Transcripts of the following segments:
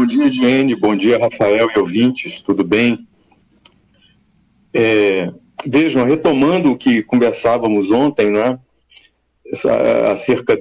Bom dia, Diene. Bom dia, Rafael e ouvintes. Tudo bem? Vejam, retomando o que conversávamos ontem, né, acerca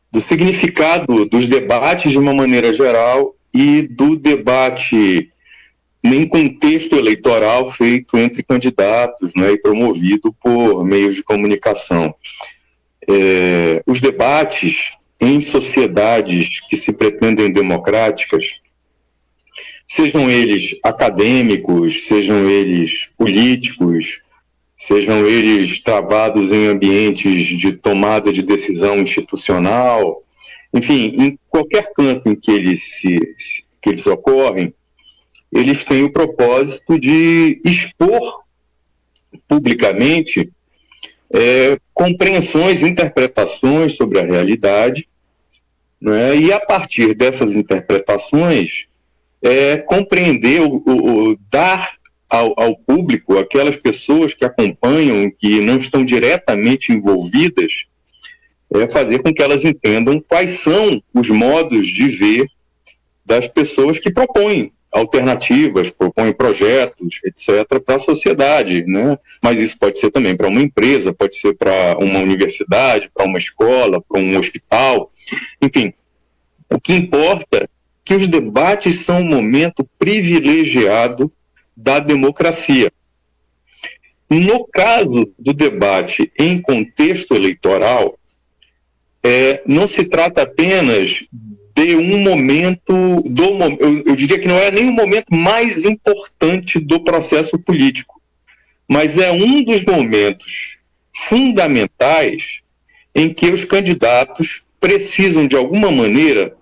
do significado dos debates de uma maneira geral e do debate em contexto eleitoral feito entre candidatos, né, e promovido por meios de comunicação. Os debates em sociedades que se pretendem democráticas, sejam eles acadêmicos, sejam eles políticos, sejam eles travados em ambientes de tomada de decisão institucional, enfim, em qualquer canto em que eles ocorrem, eles têm o propósito de expor publicamente compreensões, interpretações sobre a realidade, né? E a partir dessas interpretações, compreender, dar ao público, aquelas pessoas que acompanham, que não estão diretamente envolvidas, fazer com que elas entendam quais são os modos de ver das pessoas que propõem alternativas, propõem projetos, etc., para a sociedade, né? Mas isso pode ser também para uma empresa, pode ser para uma universidade, para uma escola, para um hospital, enfim. O que importa é que os debates são um momento privilegiado da democracia. No caso do debate em contexto eleitoral, não se trata apenas de um momento, eu diria que não é nem o momento mais importante do processo político, mas é um dos momentos fundamentais em que os candidatos precisam, de alguma maneira,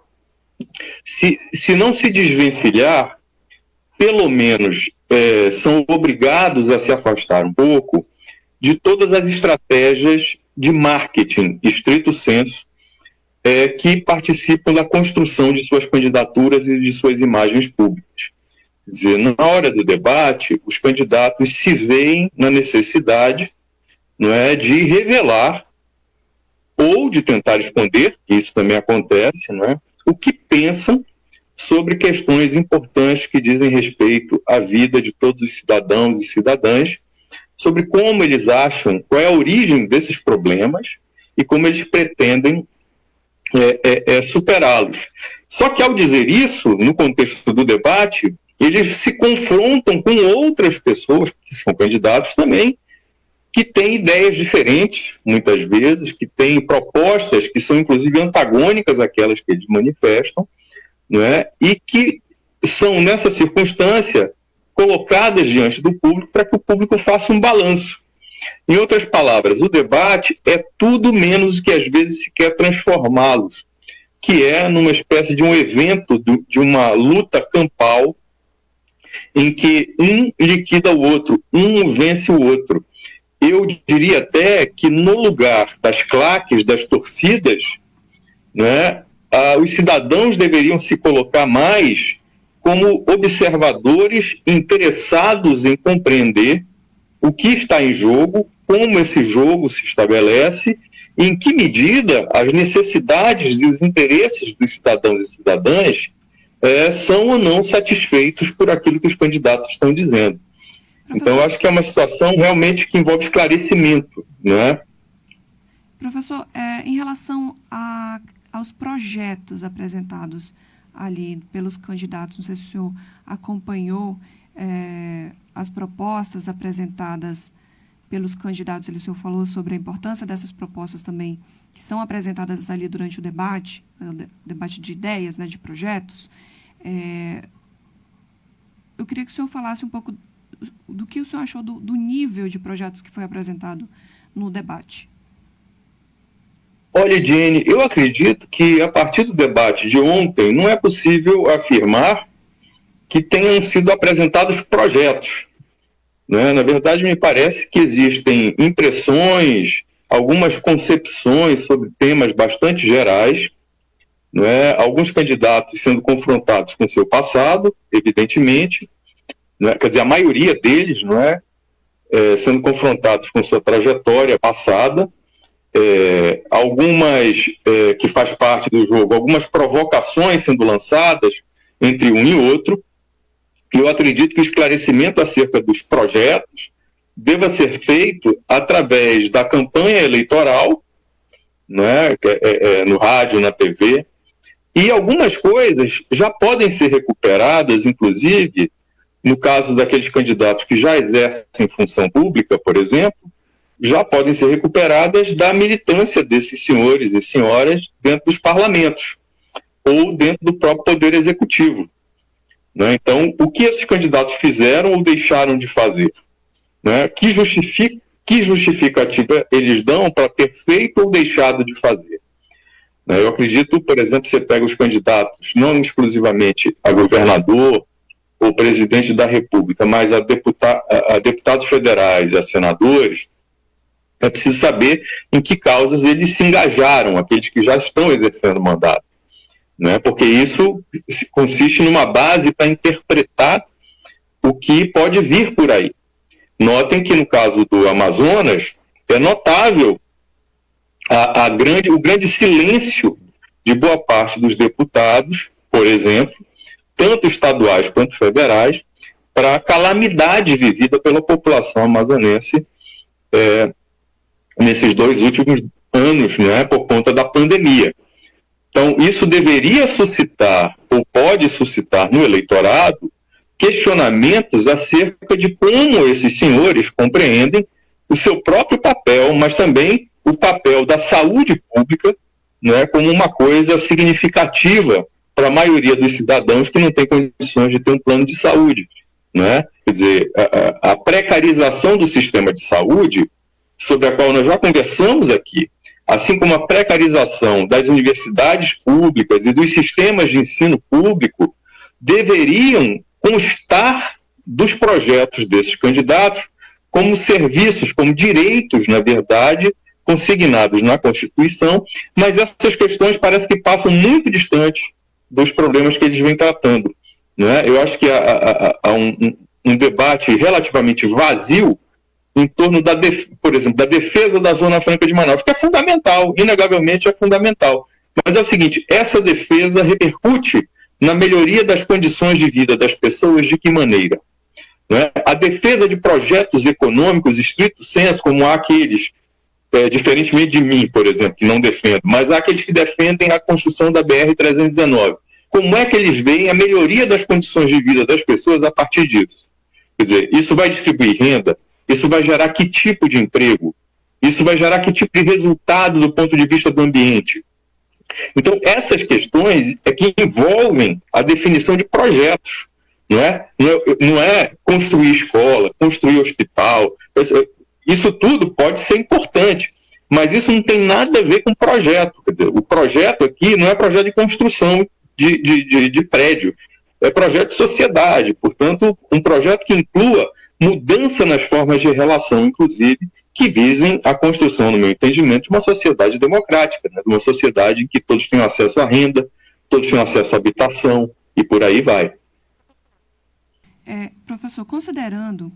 se não se desvencilhar, pelo menos são obrigados a se afastar um pouco de todas as estratégias de marketing, estrito senso, que participam da construção de suas candidaturas e de suas imagens públicas. Quer dizer, na hora do debate, os candidatos se veem na necessidade, não é, de revelar ou de tentar esconder, que isso também acontece, não é, o que pensam sobre questões importantes que dizem respeito à vida de todos os cidadãos e cidadãs, sobre como eles acham, qual é a origem desses problemas e como eles pretendem superá-los. Só que ao dizer isso, no contexto do debate, eles se confrontam com outras pessoas que são candidatos também, que têm ideias diferentes, muitas vezes, que têm propostas que são inclusive antagônicas àquelas que eles manifestam, não é? E que são, nessa circunstância, colocadas diante do público para que o público faça um balanço. Em outras palavras, o debate é tudo menos que às vezes se quer transformá-los, que é numa espécie de um evento, de uma luta campal, em que um liquida o outro, um vence o outro. Eu diria até que no lugar das claques, das torcidas, né, os cidadãos deveriam se colocar mais como observadores interessados em compreender o que está em jogo, como esse jogo se estabelece, e em que medida as necessidades e os interesses dos cidadãos e cidadãs são ou não satisfeitos por aquilo que os candidatos estão dizendo. Professor, então, eu acho que é uma situação realmente que envolve esclarecimento, né? Professor, em relação aos projetos apresentados ali pelos candidatos, não sei se o senhor acompanhou as propostas apresentadas pelos candidatos, o senhor falou sobre a importância dessas propostas também, que são apresentadas ali durante o debate de ideias, né, de projetos. Eu queria que o senhor falasse um pouco do que o senhor achou do nível de projetos que foi apresentado no debate. Olha, Diene, eu acredito que a partir do debate de ontem não é possível afirmar que tenham sido apresentados projetos, né? Na verdade, me parece que existem impressões, algumas concepções sobre temas bastante gerais, né? Alguns candidatos sendo confrontados com seu passado, evidentemente, né? Quer dizer, a maioria deles, não é? Sendo confrontados com sua trajetória passada, algumas que faz parte do jogo, algumas provocações sendo lançadas, entre um e outro. E eu acredito que o esclarecimento acerca dos projetos deva ser feito através da campanha eleitoral, né, no rádio, na TV, e algumas coisas já podem ser recuperadas, inclusive, no caso daqueles candidatos que já exercem função pública, por exemplo, já podem ser recuperadas da militância desses senhores e senhoras dentro dos parlamentos ou dentro do próprio Poder Executivo. Né? Então, o que esses candidatos fizeram ou deixaram de fazer? Né? Que justificativa eles dão para ter feito ou deixado de fazer? Né? Eu acredito, por exemplo, você pega os candidatos, não exclusivamente a governador ou presidente da República, mas a deputados federais, a senadores, é preciso saber em que causas eles se engajaram, aqueles que já estão exercendo o mandato. Né? Porque isso consiste numa base para interpretar o que pode vir por aí. Notem que no caso do Amazonas é notável o grande silêncio de boa parte dos deputados, por exemplo, tanto estaduais quanto federais, para a calamidade vivida pela população amazonense nesses 2 últimos anos, né, por conta da pandemia. Então, isso deveria suscitar, ou pode suscitar no eleitorado, questionamentos acerca de como esses senhores compreendem o seu próprio papel, mas também o papel da saúde pública, né, como uma coisa significativa para a maioria dos cidadãos que não tem condições de ter um plano de saúde. Né? Quer dizer, a precarização do sistema de saúde, sobre a qual nós já conversamos aqui, assim como a precarização das universidades públicas e dos sistemas de ensino público, deveriam constar dos projetos desses candidatos como serviços, como direitos, na verdade, consignados na Constituição, mas essas questões parece que passam muito distante dos problemas que eles vêm tratando. Né? Eu acho que há um debate relativamente vazio em torno, por exemplo, da defesa da Zona Franca de Manaus, que é fundamental, inegavelmente é fundamental. Mas é o seguinte, essa defesa repercute na melhoria das condições de vida das pessoas de que maneira? Né? A defesa de projetos econômicos, estrito sensu, como há aqueles, diferentemente de mim, por exemplo, que não defendo, mas há aqueles que defendem a construção da BR-319. Como é que eles veem a melhoria das condições de vida das pessoas a partir disso? Quer dizer, isso vai distribuir renda? Isso vai gerar que tipo de emprego? Isso vai gerar que tipo de resultado do ponto de vista do ambiente? Então, essas questões é que envolvem a definição de projetos. Não é construir escola, construir hospital. Isso tudo pode ser importante, mas isso não tem nada a ver com projeto. Quer dizer, o projeto aqui não é projeto de construção de prédio, é projeto de sociedade. Portanto, um projeto que inclua mudança nas formas de relação, inclusive, que visem a construção, no meu entendimento, de uma sociedade democrática, né? De uma sociedade em que todos tenham acesso à renda, todos tenham acesso à habitação, e por aí vai. Professor, considerando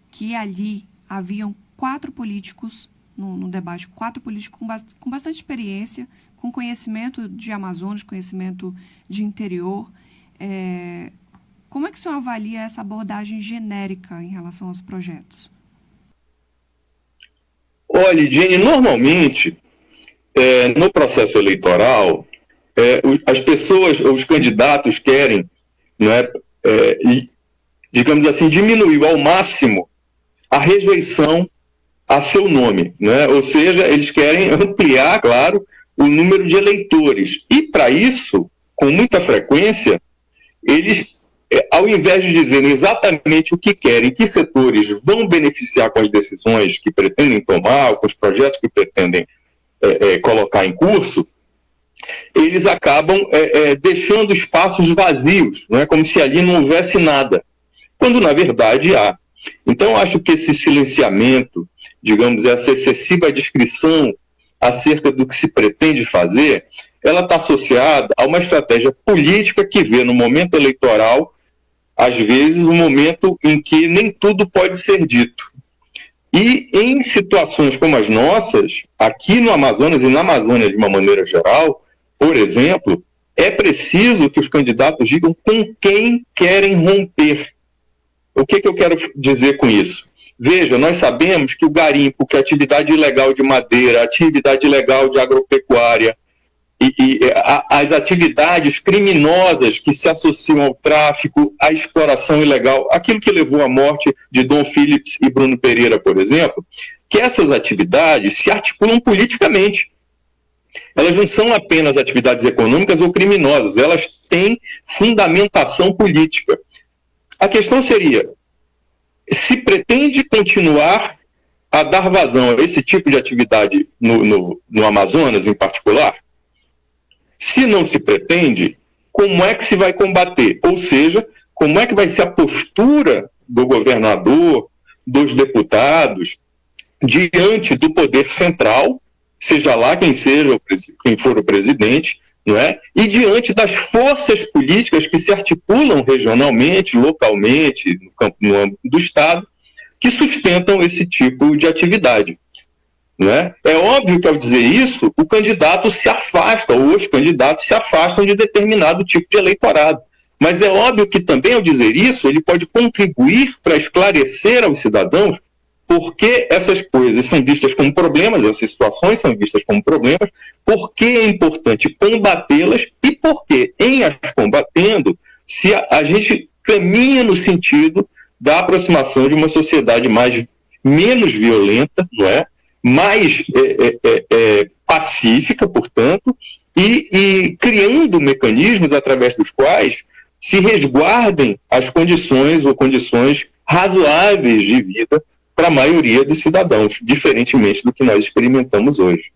que ali haviam 4 políticos, no debate, 4 políticos com bastante experiência, com conhecimento de Amazonas, conhecimento de interior, como é que o senhor avalia essa abordagem genérica em relação aos projetos? Olha, Jenny, normalmente, no processo eleitoral, as pessoas, os candidatos querem, né, digamos assim, diminuir ao máximo a rejeição a seu nome, né? Ou seja, eles querem ampliar, claro, o número de eleitores. E, para isso, com muita frequência, eles, ao invés de dizerem exatamente o que querem, que setores vão beneficiar com as decisões que pretendem tomar, com os projetos que pretendem colocar em curso, eles acabam deixando espaços vazios, não é? Como se ali não houvesse nada, quando na verdade há. Então, acho que esse silenciamento, digamos, essa excessiva descrição acerca do que se pretende fazer, ela está associada a uma estratégia política que vê no momento eleitoral, às vezes, um momento em que nem tudo pode ser dito. E em situações como as nossas, aqui no Amazonas e na Amazônia de uma maneira geral, por exemplo, é preciso que os candidatos digam com quem querem romper. O que eu quero dizer com isso? Veja, nós sabemos que o garimpo, que é a atividade ilegal de madeira, a atividade ilegal de agropecuária e as atividades criminosas que se associam ao tráfico, à exploração ilegal, aquilo que levou à morte de Dom Phillips e Bruno Pereira, por exemplo, que essas atividades se articulam politicamente. Elas não são apenas atividades econômicas ou criminosas, elas têm fundamentação política. A questão seria, se pretende continuar a dar vazão a esse tipo de atividade no Amazonas em particular? Se não se pretende, como é que se vai combater? Ou seja, como é que vai ser a postura do governador, dos deputados, diante do poder central, seja lá quem for o presidente, não é? E diante das forças políticas que se articulam regionalmente, localmente, no âmbito do Estado, que sustentam esse tipo de atividade. Não é? É óbvio que, ao dizer isso, o candidato se afasta, ou os candidatos se afastam de determinado tipo de eleitorado. Mas é óbvio que também, ao dizer isso, ele pode contribuir para esclarecer aos cidadãos por que essas coisas são vistas como problemas, essas situações são vistas como problemas, por que é importante combatê-las e por que, em as combatendo, se a gente caminha no sentido da aproximação de uma sociedade menos violenta, não é? Mais pacífica, portanto, e criando mecanismos através dos quais se resguardem as condições ou condições razoáveis de vida para a maioria dos cidadãos, diferentemente do que nós experimentamos hoje.